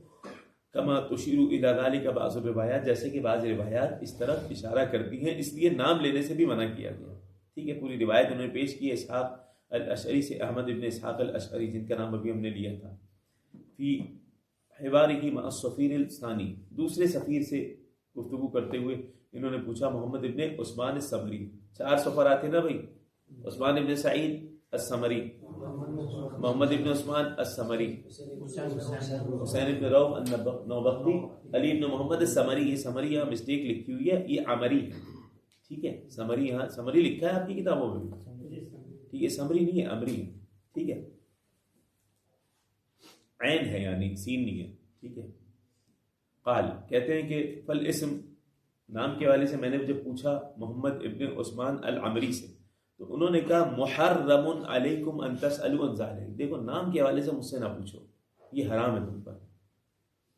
کما تشیر الی ذلک بعض الروایات، جیسے کہ بعض روایات اس طرف اشارہ کرتی ہیں، اس لیے نام لینے سے بھی منع کیا گیا. ٹھیک ہے، پوری روایت انہوں نے پیش کی اسحاق الاشعری سے، احمد ابن اسحاق الاشعری جن کا نام ابھی ہم نے لیا تھا. فی حوارہ مع السفیر الثانی، دوسرے سفیر سے گفتگو کرتے ہوئے انہوں نے پوچھا محمد ابن عثمان السمری، 4 سفر آتے نا بھائی، عثمان ابن سعید السمری، محمد ابن عثمان السمری، حسین ابن روح النوبختی، علی ابن محمد السمری. یہ سمری یہاں مسٹیک لکھی ہوئی ہے، یہ عمری ہے. ٹھیک ہے، سمری یہاں سمری لکھا ہے آپ کی کتابوں میں بھی. ٹھیک ہے، سمری نہیں ہے، عمری ہے. ٹھیک ہے، عین ہے یعنی سین نہیں ہے. ٹھیک ہے. قال، کہتے ہیں کہ فالاسم، نام کے حوالے سے میں نے جب پوچھا محمد ابن عثمان العمری سے تو انہوں نے کہا محرم علیکم ان تسألوا عن ذلک، دیکھو نام کے حوالے سے مجھ سے نہ پوچھو، یہ حرام ہے تم پر.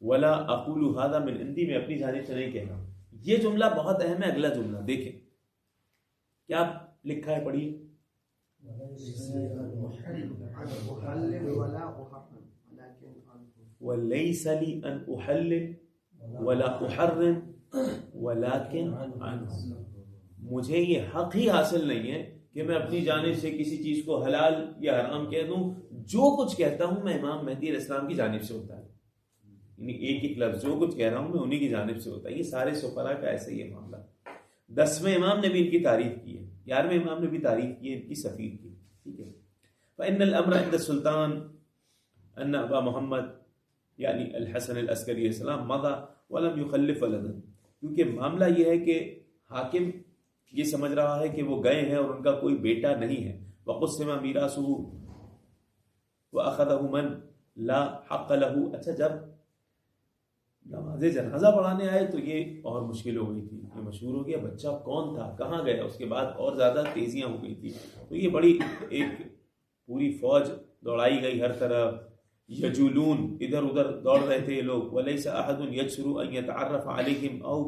ولا اقول هذا من عندي، میں اپنی جانب سے نہیں کہہ رہا ہوں، یہ جملہ بہت اہم ہے. اگلا جملہ دیکھیں کیا لکھا ہے, پڑھیے. وَلَيْسَ لِي أَنْ أُحَلِّلْ وَلَا أُحَرِّمْ وَلَكِنْ عَنْهُ, مجھے یہ حق ہی حاصل نہیں ہے کہ میں اپنی جانب سے کسی چیز کو حلال یا حرام کہہ دوں. جو کچھ کہتا ہوں میں امام مہدی علیہ السلام کی جانب سے ہوتا ہے. یعنی ایک ایک لفظ جو کچھ کہہ رہا ہوں میں انہی کی جانب سے ہوتا ہے. یہ سارے سفراء کا ایسا ہی ہے معاملہ. 10ویں امام نے بھی ان کی تعریف کی ہے, 11ویں امام نے بھی تعریف کی ہے ان کی سفیر کی. ٹھیک ہے. فإن الأمر عند السلطان أن أبا محمد یعنی الحسن العسکری علیہ السلام مضى ولم يخلف ولدا, کیونکہ معاملہ یہ ہے کہ حاکم یہ سمجھ رہا ہے کہ وہ گئے ہیں اور ان کا کوئی بیٹا نہیں ہے. وقسم میراثه وأخذه من لا حق له. اچھا جب نماز جنازہ پڑھانے آئے تو یہ اور مشکل ہو گئی تھی. یہ مشہور ہو گیا بچہ کون تھا, کہاں گیا. اس کے بعد اور زیادہ تیزیاں ہو گئی تھی. تو یہ بڑی ایک پوری فوج دوڑائی گئی ہر طرف. یجولون, ادھر ادھر دوڑ رہے تھے یہ لوگ. ولیس احد یجرؤ ان یتعرف علیہم او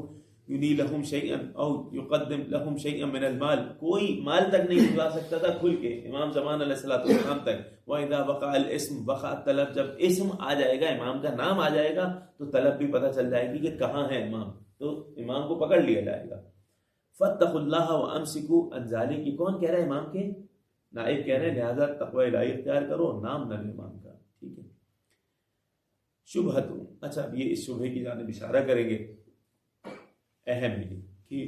ینی لہم شیئا او یقدم لہم شیئا من المال, کوئی مال تک نہیں بھجوا سکتا تھا کھل کے امام زمان علیہ السلام تک. وَإِذَا وَقَعَ الْإِسْمُ وَقَعَ الطَّلَبُ, جب اسم آ جائے گا, امام کا نام آ جائے گا تو طلب بھی پتہ چل جائے گی کہ کہاں ہے امام, تو امام کو پکڑ لیا جائے گا. فَاتَّقُوا اللَّهَ وَأَمْسِكُوا عَنْ ذَلِكَ, کون کہہ رہا ہے, امام کے نائب کہہ رہے ہیں, لہذا تقوی الہی اختیار کرو, نام نہ لے امام کا. ٹھیک ہے. شبہت, اچھا اب یہ اس شبہے کی جانب اشارہ کریں گے. اہم ہے کہ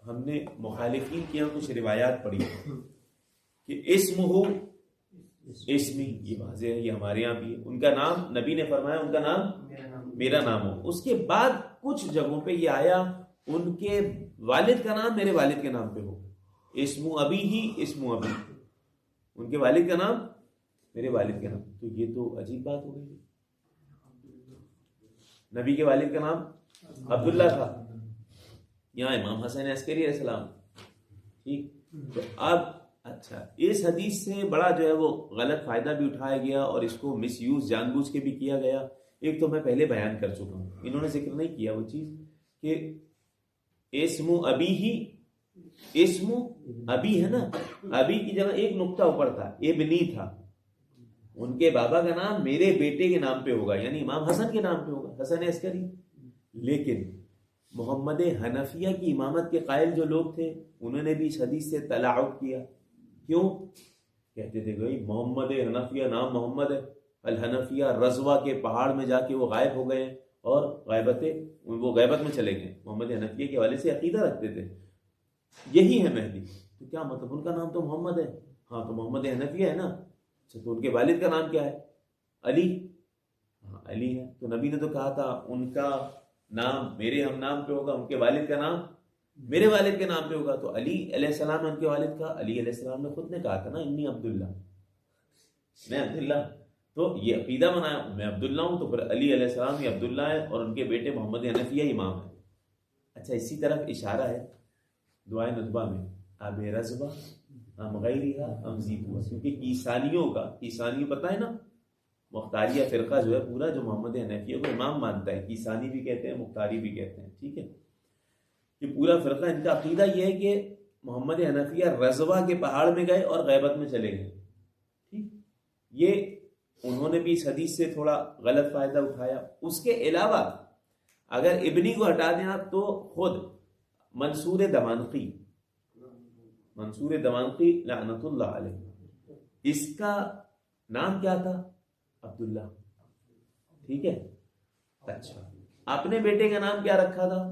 ہم نے مخالفین کی یہاں کچھ روایات پڑھی کہ اسم ہو اسمی, یہ واضح ہے, یہ ہمارے یہاں بھی ہے. ان کا نام نبی نے فرمایا ان کا نام میرا نام ہو. اس کے بعد کچھ جگہوں پہ یہ آیا ان کے والد کا نام میرے والد کے نام پہ ہو. اسم ابی ہی اسم ابی, ان کے والد کا نام میرے والد کا نام. تو یہ تو عجیب بات ہو گئی. نبی کے والد کا نام عبداللہ تھا, یہاں امام حسن عسکری علیہ السلام. ٹھیک. تو اب اچھا اس حدیث سے بڑا جو ہے وہ غلط فائدہ بھی اٹھایا گیا اور اس کو مس یوز جان بوجھ کے بھی کیا گیا. ایک تو میں پہلے بیان کر چکا ہوں, انہوں نے ذکر نہیں کیا وہ چیز کہ اسم ابی ہی, اسم ابی ہے نا, ابی کی جگہ ایک نقطہ اوپر تھا, ابنی تھا. ان کے بابا کا نام میرے بیٹے کے نام پہ ہوگا, یعنی امام حسن کے نام پہ ہوگا, حسن عسکری. لیکن محمد حنفیہ کی امامت کے قائل جو لوگ تھے انہوں نے بھی اس حدیث سے تلاعب کیا. کیوں؟ کہتے تھے بھائی محمد حنفیہ نام محمد ہے, الحنفیہ رضوہ کے پہاڑ میں جا کے وہ غائب ہو گئے اور وہ غیبت میں چلے گئے. محمد حنفیہ کے والے سے عقیدہ رکھتے تھے یہی ہے مہدی. تو کیا مطلب, ان کا نام تو محمد ہے. ہاں تو محمد حنفیہ ہے نا. اچھا تو ان کے والد کا نام کیا ہے, علی. ہاں علی ہے. تو نبی نے تو کہا تھا ان کا نام میرے ہم نام پہ ہوگا, ان کے والد کا نام میرے والد کے نام پہ ہوگا. تو علی علیہ السلام ان کے والد کا, علی علیہ السلام نے خود نے کہا تھا نا انی عبداللہ, میں عبداللہ. تو یہ عقیدہ بنایا میں عبداللہ ہوں, تو پھر علی علیہ السلام یہ عبداللہ ہے اور ان کے بیٹے محمد حنفیہ امام ہے. اچھا اسی طرف اشارہ ہے دعائے ندبہ میں, اب رضبہ ام غیرہا ام زیدوا, کیونکہ کیسانیوں کا, کیسانی پتہ ہے نا مختاریہ فرقہ جو ہے پورا, جو محمد حنفیہ کو امام مانتا ہے, کیسانی بھی کہتے ہیں مختاری بھی کہتے ہیں. ٹھیک ہے. یہ پورا فرقہ ان کا عقیدہ یہ ہے کہ محمد حنفیہ رضوہ کے پہاڑ میں گئے اور غیبت میں چلے گئے. ٹھیک. یہ انہوں نے بھی اس حدیث سے تھوڑا غلط فائدہ اٹھایا. اس کے علاوہ اگر ابنی کو ہٹا دینا تو خود منصور دمانقی لعنت اللہ علیہ, اس کا نام کیا تھا, عبداللہ. ٹھیک ہے. اچھا اپنے بیٹے کا نام کیا رکھا تھا,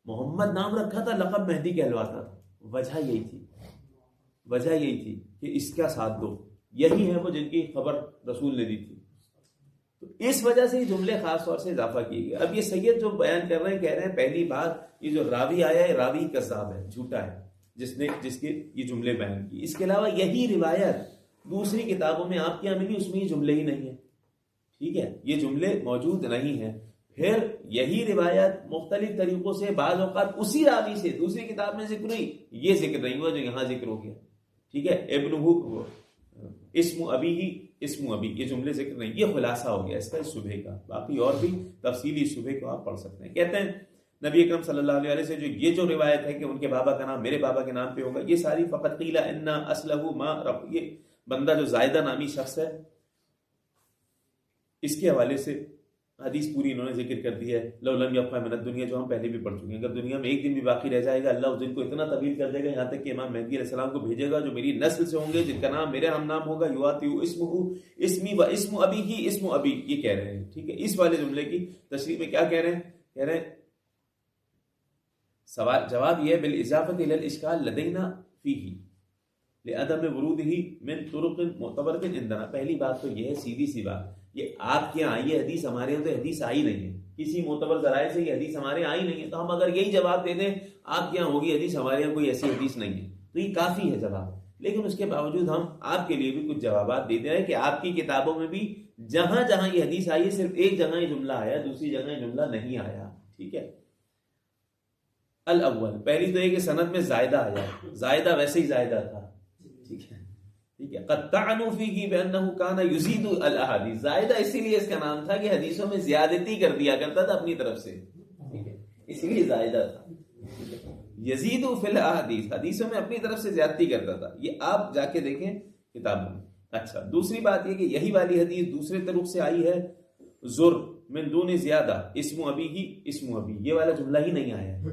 محمد نام رکھا تھا, لقب مہدی کہلواتا تھا. وجہ یہی تھی کہ اس کا ساتھ دو, یہی ہے وہ جن کی خبر رسول نے دی تھی. تو اس وجہ سے یہ جملے خاص طور سے اضافہ کیے گئے. اب یہ سید جو بیان کر رہے ہیں کہہ رہے ہیں پہلی بات یہ جو راوی آیا ہے راوی کذاب ہے, جھوٹا ہے, جس کے یہ جملے بیان کی. اس کے علاوہ یہی روایت دوسری کتابوں میں آپ کے یہاں ملی, اس میں یہ جملے ہی نہیں ہیں. ٹھیک ہے, یہ جملے موجود نہیں ہیں. پھر یہی روایت مختلف طریقوں سے بعض اوقات اسی راوی سے دوسری کتاب میں ذکر ہوئی, یہ ذکر نہیں ہوا جو یہاں ذکر ہو گیا. ٹھیک ہے. ابنہ اسم ابی ہی اسم ابی, یہ جملے ذکر نہیں. یہ خلاصہ ہو گیا اس کا, اس صبح کا. باقی اور بھی تفصیلی صبح کو آپ پڑھ سکتے ہیں. کہتے ہیں نبی اکرم صلی اللہ علیہ وسلم سے یہ جو روایت ہے کہ ان کے بابا کا نام میرے بابا کے نام پہ ہوگا، یہ ساری فقط قیل ان اصلہ ما رب، یہ بندہ جو زائدہ نامی شخص ہے اس کے حوالے سے حدیث پوری انہوں نے ذکر کر دی ہے. لو لم یبقى من الدنیا، جو ہم پہلے بھی پڑھ چکے ہیں، اگر دنیا میں ایک دن بھی باقی رہ جائے گا اللہ اس دن کو اتنا طویل کر دے گا یہاں تک کہ امام مہدی علیہ السلام کو بھیجے گا جو میری نسل سے ہوں گے، جن کا نام میرے ہم نام ہوگا. یواتیو اسمہ اسمی و اسم ابی ہی اسم ابی، یہ کہہ رہے ہیں. ٹھیک ہے، اس والے جملے کی تشریح میں کیا کہہ رہے ہیں؟ کہہ رہے ہیں سوال جواب یہ ہے بالاضافۃ الی الاشکال لدینا فیہ لعدم ورودہ من طرق معتبرۃ عندنا. پہلی بات تو یہ ہے، سیدھی سی بات، یہ آپ کے یہاں آئی ہے حدیث، ہمارے یہاں تو حدیث آئی نہیں ہے، کسی معتبر ذرائع سے یہ حدیث ہمارے یہاں آئی نہیں ہے. تو ہم اگر یہی جواب دے دیں آپ کے یہاں ہوگی حدیث، ہمارے یہاں کوئی ایسی حدیث نہیں ہے، تو یہ کافی ہے جواب. لیکن اس کے باوجود ہم آپ کے لیے بھی کچھ جوابات دیتے ہیں کہ آپ کی کتابوں میں بھی جہاں جہاں یہ حدیث آئی ہے صرف ایک جگہ یہ جملہ آیا، دوسری جگہ یہ جملہ نہیں آیا. ٹھیک ہے، الاول، پہلی تو یہ کہ سند میں زائدہ آیا، زائدہ ویسے ہی زائدہ تھا. ٹھیک ہے، ٹھیک ہے. قد طعنوا فيه بانه كان يزيد الاحاديث، زائدہ اسی لیے اس کا نام تھا کہ حدیثوں میں زیادتی کر دیا کرتا تھا اپنی طرف سے. ٹھیک ہے، اسی لیے زائدہ تھا. یزید فی الاحادیث، حدیثوں میں اپنی طرف سے زیادتی کرتا تھا. یہ آپ جا کے دیکھیں کتابوں میں. اچھا، دوسری بات یہ کہ یہی والی حدیث دوسرے طرق سے آئی ہے، زر من دون زیادہ اسم ابی ہی اسم ابی، یہ والا جملہ ہی نہیں آیا ہے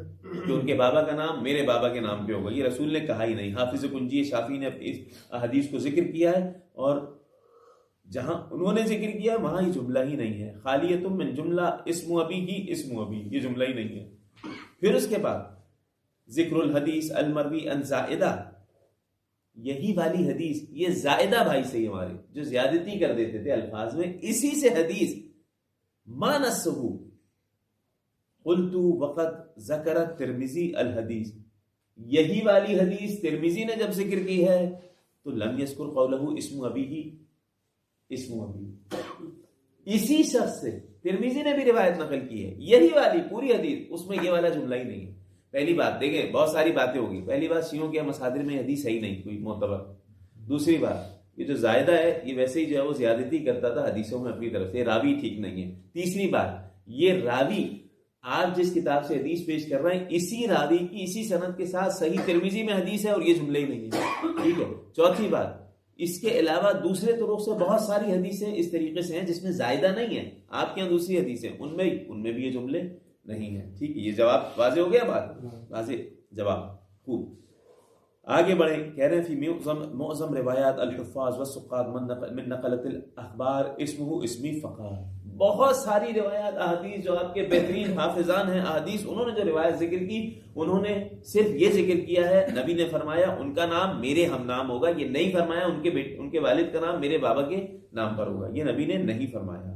کہ ان کے بابا کا نام میرے بابا کے نام پہ ہوگا، یہ رسول نے کہا ہی نہیں. حافظ کنجی شافعی نے اس حدیث کو ذکر کیا ہے اور جہاں انہوں نے ذکر کیا ہے وہاں یہ جملہ ہی نہیں ہے. خالیۃ من جملہ اسم ابی ہی اسم ابی، یہ جملہ ہی نہیں ہے. پھر اس کے بعد ذکر الحدیث المروی ان زائدہ، یہی والی حدیث یہ زائدہ بھائی سے ہی ہمارے جو زیادتی کر دیتے تھے الفاظ میں، اسی سے حدیث ما نصبو قلت وقت ذکر ترمذی الحدیث، یہی والی حدیث ترمذی نے جب ذکر کی ہے تو لم یذکر قولہ اسم ابی ہی اسم ابی، اسی شخص سے ترمذی نے بھی روایت نقل کی ہے یہی والی پوری حدیث، اس میں یہ والا جملہ ہی نہیں ہے. پہلی بات دیکھیں، بہت ساری باتیں ہوگی. پہلی بات شیعوں کے مصادر میں حدیث صحیح نہیں کوئی معتبر. دوسری بات یہ جو زائدہ ہے یہ ویسے ہی جو ہے وہ زیادتی کرتا تھا حدیثوں میں اپنی طرف سے، راوی ٹھیک نہیں ہے. تیسری بات یہ راوی آپ جس کتاب سے حدیث پیش کر رہے ہیں اسی راوی کی اسی سند کے ساتھ صحیح ترمذی میں حدیث ہے اور یہ جملے ہی نہیں ہے. ٹھیک ہے. چوتھی بات اس کے علاوہ دوسرے طرق سے بہت ساری حدیثیں اس طریقے سے ہیں جس میں زائدہ نہیں ہے، آپ کے یہاں دوسری حدیثیں ان میں بھی یہ جملے نہیں ہیں. ٹھیک ہے، یہ جواب واضح ہو گیا، بات واضح جواب. خوب آگے بڑھیں. کہہ رہے ہیں فی معظم روایات الحفاظ والسقاط من نقلت الاخبار اسمہ اسمی فقط، بہت ساری روایات احادیث جو آپ کے بہترین حافظان ہیں احادیث، انہوں نے جو روایت ذکر کی انہوں نے صرف یہ ذکر کیا ہے نبی نے فرمایا ان کا نام میرے ہم نام ہوگا، یہ نہیں فرمایا ان کے والد کا نام میرے بابا کے نام پر ہوگا، یہ نبی نے نہیں فرمایا.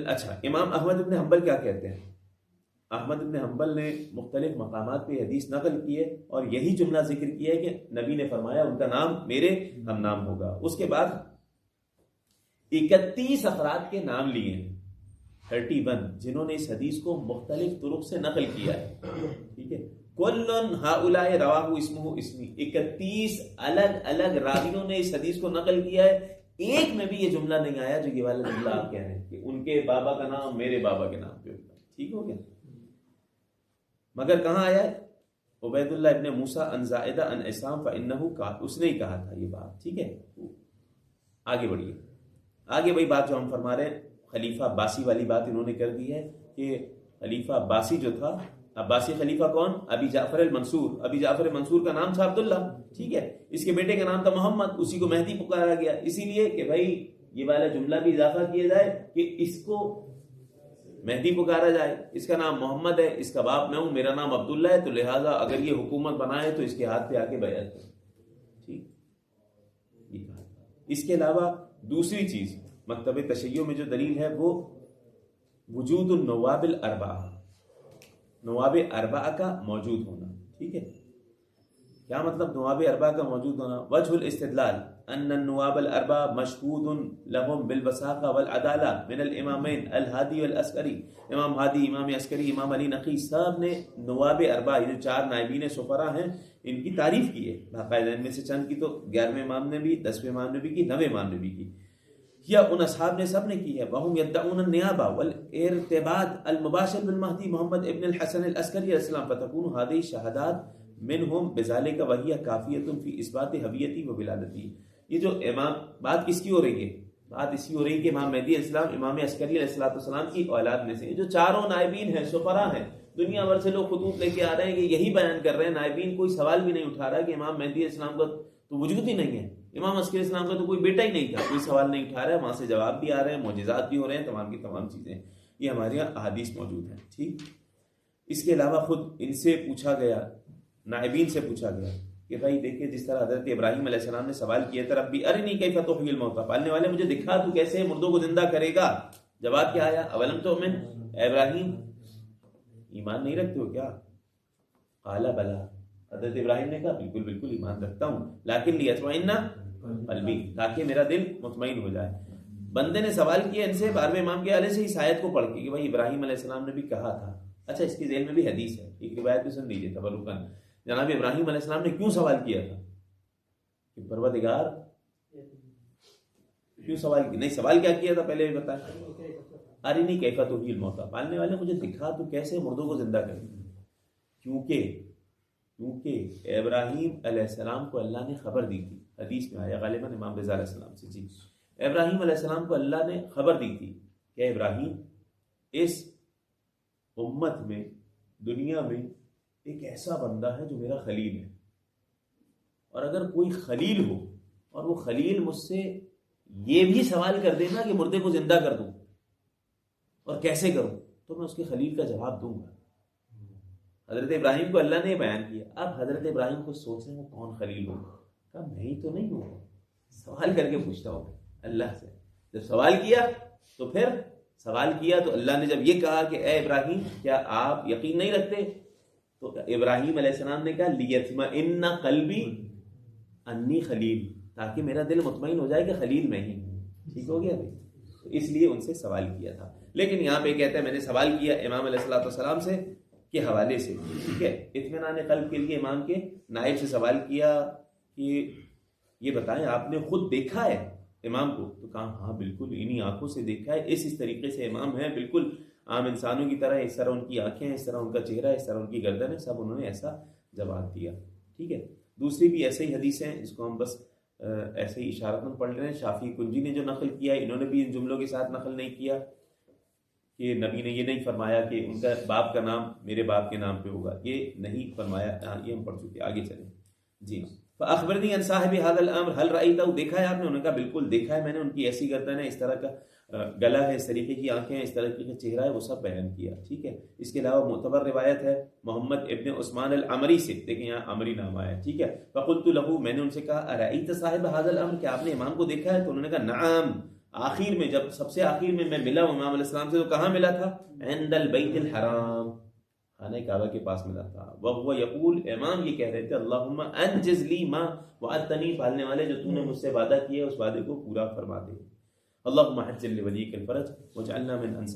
اچھا، امام احمد بن حنبل کیا کہتے ہیں؟ احمد بن حنبل نے مختلف مقامات پہ حدیث نقل کی ہے اور یہی جملہ ذکر کیا ہے کہ نبی نے فرمایا ان کا نام میرے ہم نام ہوگا. اس کے بعد 31 افراد کے نام لیے ہیں، 31 جنہوں نے اس حدیث کو مختلف طرق سے نقل کیا ہے. ٹھیک ہے، کلن ہؤلاء رواہ اسمہ اسمی، 31 الگ الگ راویوں نے اس حدیث کو نقل کیا ہے، ایک میں بھی یہ جملہ نہیں آیا جو یہ والا جملہ آپ کہہ رہے ہیں کہ ان کے بابا کا نام میرے بابا کے نام پہ ہوگا. ٹھیک ہو گیا. مگر کہاں آیا ہے؟ عبید اللہ ابن موسیٰ ان زائدہ ان عصام فإنہ قال، اس نے ہی کہا تھا یہ بات. ٹھیک ہے، آگے بڑھیے. آگے وہی بات جو ہم فرما رہے ہیں، خلیفہ عباسی والی بات انہوں نے کر دی ہے کہ خلیفہ عباسی جو تھا، عباسی خلیفہ کون؟ ابی جعفر المنصور. ابی جعفر منصور کا نام تھا عبداللہ. ٹھیک ہے، اس کے بیٹے کا نام تھا محمد، اسی کو مہدی پکارا گیا، اسی لیے کہ بھائی یہ والا جملہ بھی اضافہ کیا جائے کہ اس کو مہدی پکارا جائے. اس کا نام محمد ہے، اس کا باپ میں ہوں، میرا نام عبداللہ ہے، تو لہٰذا اگر یہ حکومت بنائے تو اس کے ہاتھ پہ آ کے بیعت کریں. ٹھیک، یہ کہا. اس کے علاوہ دوسری چیز مکتب تشیع میں جو دلیل ہے وہ وجود النواب الاربعہ، نواب اربعہ کا موجود ہونا. ٹھیک ہے، کیا مطلب نواب اربعہ کا موجود ہونا؟ وجہ الاستدلال ان النواب الاربعہ مشہود لهم بالوثاقہ والعدالہ من الامامین الہادی والعسکری. امام ہادی، امام عسکری، امام علی نقی صاحب نے نواب اربعہ جو 4 نائبین سفرا ہیں ان کی تعریف کی ہے باقاعدہ. ان میں سے چند کی تو 11ویں امام نے بھی، 10ویں امام نے بھی کی، 9ویں امام نے بھی کی. یا ان اصحاب نے سب نے کی ہے. وهم يدعون النيابة والارتباط المباشر بالمہدی محمد ابن الحسن العسکری علیہ السلام فتكون هذه الشهادات منهم بذلك وهي كافية في اثبات هویتی و ولادتی. یہ جو امام بات کس کی ہو رہی ہے؟ بات اس کی ہو رہی ہے کہ امام مہدی علیہ السلام امام عسکری علیہ السلام کی اولاد میں سے. جو چاروں نائبین ہیں، سفرا ہیں، دنیا بھر سے لوگ خطوط لے کے آ رہے ہیں کہ یہی بیان کر رہے ہیں. نائبین کوئی سوال بھی نہیں اٹھا رہا کہ امام مہدی علیہ السلام کا تو وجود ہی نہیں ہے، امام عسکری علیہ السلام کا تو کوئی بیٹا ہی نہیں تھا. کوئی سوال نہیں اٹھا رہا ہے، وہاں سے جواب بھی آ رہے ہیں، معجزات بھی ہو رہے ہیں، تمام کی تمام چیزیں. یہ ہمارے یہاں احادیث موجود ہیں. ٹھیک. اس کے علاوہ خود ان سے پوچھا گیا، نائبین سے پوچھا گیا کہ بھائی دیکھیں جس طرح حضرت ابراہیم علیہ السلام نے سوال کیا تھا ربی ارنی کیف تحیی الموتى، پالنے والے مجھے دکھا تو کیسے مردوں کو زندہ کرے گا. جواب کیا آیا؟ اولم تؤمن، اے ابراہیم ایمان نہیں رکھتے ہو کیا؟ قال بلا، حضرت ابراہیم نے کہا بالکل بالکل ایمان رکھتا ہوں، لیکن لیطمئن قلبی، تاکہ میرا دل مطمئن ہو جائے. بندے نے سوال کیا ان سے 12ویں امام کے حوالے سے اس آیت کو پڑھ کے کہ بھائی ابراہیم علیہ السلام نے بھی کہا تھا. اچھا اس کی ذیل میں بھی حدیث ہے، ایک روایت بھی سن لیجیے تبرکاً. جناب ابراہیم علیہ السلام نے کیوں سوال کیا تھا کہ پروردگار کیوں سوال کیا؟ نہیں سوال کیا کیا تھا پہلے بھی بتائیں. ارنی کیف تحیی الموتى، پالنے والے مجھے دکھا تو کیسے مردوں کو زندہ کرے. کیونکہ ابراہیم علیہ السلام کو اللہ نے خبر دی تھی، حدیث میں آیا غالباً امام رضا علیہ السلام سے. جی ابراہیم علیہ السلام کو اللہ نے خبر دی تھی کہ ابراہیم اس امت میں دنیا میں ایک ایسا بندہ ہے جو میرا خلیل ہے، اور اگر کوئی خلیل ہو اور وہ خلیل مجھ سے یہ بھی سوال کر دینا کہ مردے کو زندہ کر دوں اور کیسے کروں تو میں اس کے خلیل کا جواب دوں گا. حضرت ابراہیم کو اللہ نے بیان کیا. اب حضرت ابراہیم کو سوچ رہے ہیں وہ کون خلیل ہوگا. کہا میں ہی تو نہیں ہوں، سوال کر کے پوچھتا ہوں اللہ سے. جب سوال کیا تو پھر سوال کیا تو اللہ نے جب یہ کہا کہ اے ابراہیم کیا آپ یقین نہیں رکھتے، تو ابراہیم علیہ السلام نے کہا لیطمئن قلبی انی خلیل، تاکہ میرا دل مطمئن ہو جائے کہ خلیل میں ہی. ٹھیک ہو گیا بھائی. تو اس لیے ان سے سوال کیا تھا. لیکن یہاں پہ کہتے ہیں میں نے سوال کیا امام علیہ السلام سے کے حوالے سے. ٹھیک ہے، اطمینان قلب کے لیے امام کے نائب سے سوال کیا کہ یہ بتائیں آپ نے خود دیکھا ہے امام کو؟ تو کہا ہاں بالکل انہی آنکھوں سے دیکھا ہے، اس طریقے سے امام ہے بالکل عام انسانوں کی طرح، اس طرح ان کی آنکھیں ہیں، اس طرح ان کا چہرہ ہے، اس طرح ان کی گردن ہے. سب انہوں نے ایسا جواب دیا. ٹھیک ہے. دوسری بھی ایسے ہی حدیثیں ہیں جس کو ہم بس ایسے ہی اشارتاً پڑھ رہے ہیں. شافعی کنجی نے جو نقل کیا ہے انہوں نے بھی ان جملوں کے ساتھ نقل نہیں کیا کہ نبی نے یہ نہیں فرمایا کہ ان کا باپ کا نام میرے باپ کے نام پہ ہوگا، یہ نہیں فرمایا. یہ ہم پڑھ چکے، آگے چلیں. جی فاخبرنی عن صاحب هذا الامر هل رايته، دیکھا ہے آپ نے؟ انہوں نے کہا بالکل دیکھا ہے میں نے، ان کی ایسی گردن ہے، اس طرح کا گلا ہے، اس طریقے کی آنکھیں ہیں، اس طرح کا چہرہ ہے، وہ سب بیان کیا. ٹھیک ہے. اس کے علاوہ معتبر روایت ہے محمد ابن عثمان العمری سے، دیکھیں یہاں عمری نام آیا ہے. ٹھیک ہے. فقلت له، میں نے ان سے کہا ارأيت صاحب هذا الامر، کہ آپ نے امام کو دیکھا ہے؟ تو انہوں نے کہا نعم. آخر میں جب سب سے آخر میں میں ملا امام علیہ السلام سے، تو کہاں ملا تھا؟ عند البیت الحرام، خانہ کعبہ کے پاس ملا تھا. وهو یقول، امام یہ کہہ رہے تھے اللہم انجز لی ما وعدتنی، پالنے والے جو تو نے مجھ سے وعدہ کیا ہے اس وعدے کو پورا فرما دے. اللہم حجل لولیک الفرج واجعلنا من انصار